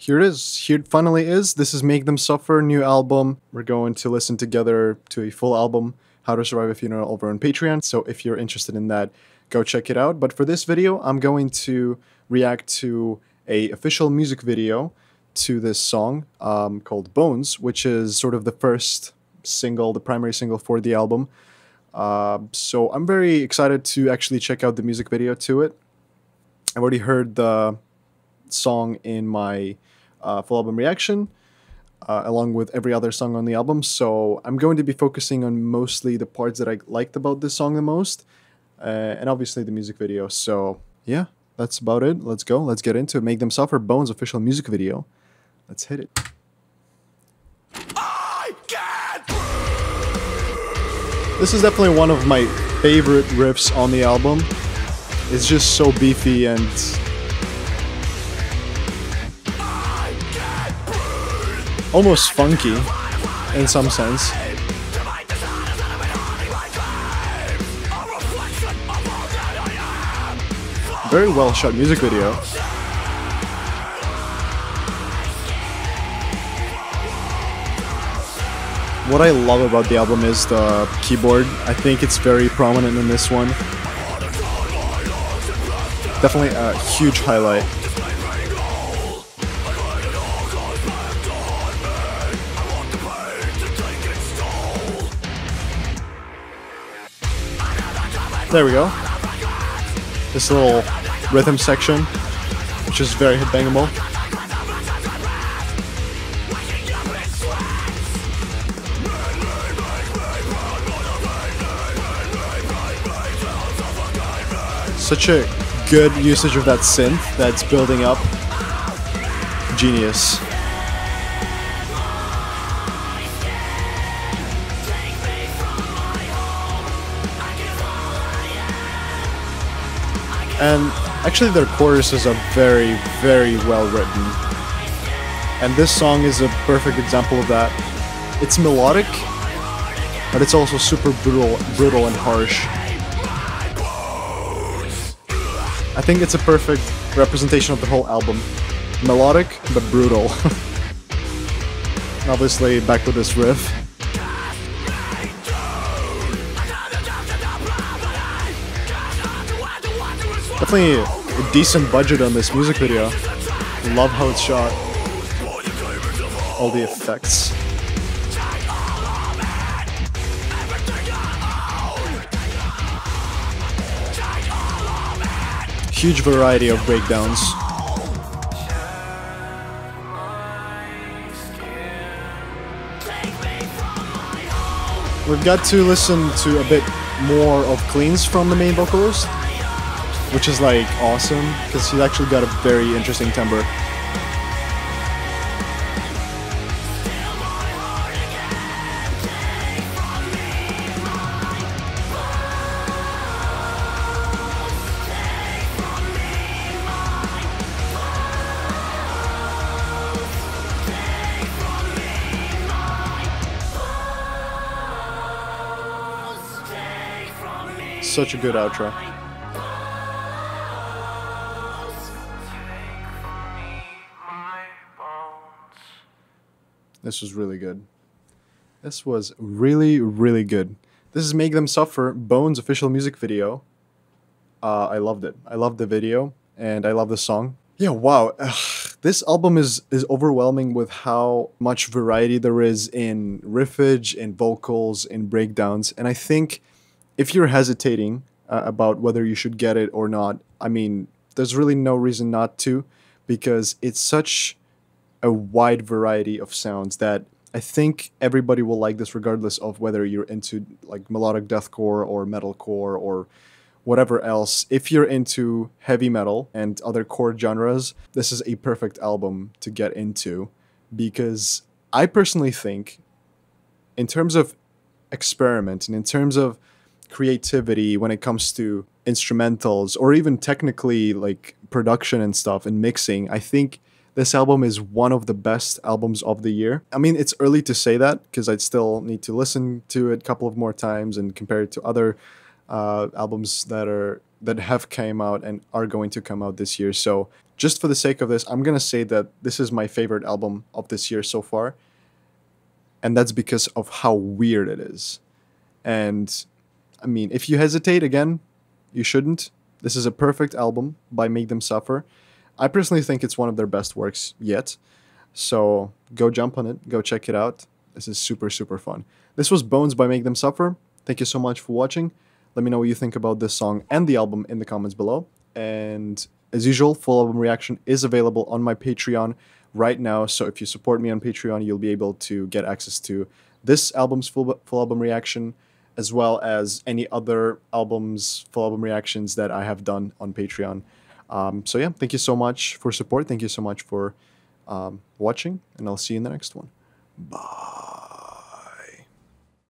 Here it is. Here it finally is. This is Make Them Suffer, new album. We're going to listen together to a full album, How to Survive a Funeral, over on Patreon. So if you're interested in that, go check it out. But for this video, I'm going to react to a official music video to this song called Bones, which is sort of the first single, the primary single for the album. So I'm very excited to actually check out the music video to it. I've already heard the song in my full album reaction, along with every other song on the album, so I'm going to be focusing on mostly the parts that I liked about this song the most, and obviously the music video. So yeah, that's about it. Let's go. Let's get into it. Make Them Suffer, Bones official music video. Let's hit it. This is definitely one of my favorite riffs on the album. It's just so beefy and almost funky in some sense. Very well shot music video. What I love about the album is the keyboard. I think it's very prominent in this one. Definitely a huge highlight. There we go. This little rhythm section, which is very headbangable. Such a good usage of that synth that's building up. Genius. And actually their choruses are very, very well written. And this song is a perfect example of that. It's melodic, but it's also super brutal and harsh. I think it's a perfect representation of the whole album. Melodic, but brutal. Obviously, back with this riff. Definitely a decent budget on this music video. Love how it's shot. All the effects. Huge variety of breakdowns. We've got to listen to a bit more of cleans from the main vocalist, which is like awesome because he's actually got a very interesting timbre. Such a good outro. This was really good. This was really, really good. This is Make Them Suffer, Bones official music video. I loved it. I loved the video, and I love the song. Yeah, wow. This album is overwhelming with how much variety there is in riffage, in vocals, in breakdowns, and I think if you're hesitating about whether you should get it or not, I mean, there's really no reason not to, because it's such a wide variety of sounds that I think everybody will like this regardless of whether you're into like melodic deathcore or metalcore or whatever else. If you're into heavy metal and other core genres, this is a perfect album to get into, because I personally think in terms of experiment and in terms of creativity when it comes to instrumentals or even technically like production and stuff and mixing, I think this album is one of the best albums of the year. I mean, it's early to say that because I'd still need to listen to it a couple of more times and compare it to other albums that have came out and are going to come out this year. So just for the sake of this, I'm gonna say that this is my favorite album of this year so far, and that's because of how weird it is. And I mean, if you hesitate again, you shouldn't. This is a perfect album by Make Them Suffer. I personally think it's one of their best works yet. So go jump on it, go check it out. This is super, super fun. This was Bones by Make Them Suffer. Thank you so much for watching. Let me know what you think about this song and the album in the comments below. And as usual, full album reaction is available on my Patreon right now. So if you support me on Patreon, you'll be able to get access to this album's full album reaction, as well as any other albums, full album reactions that I have done on Patreon. So yeah, thank you so much for support. Thank you so much for watching, and I'll see you in the next one. Bye.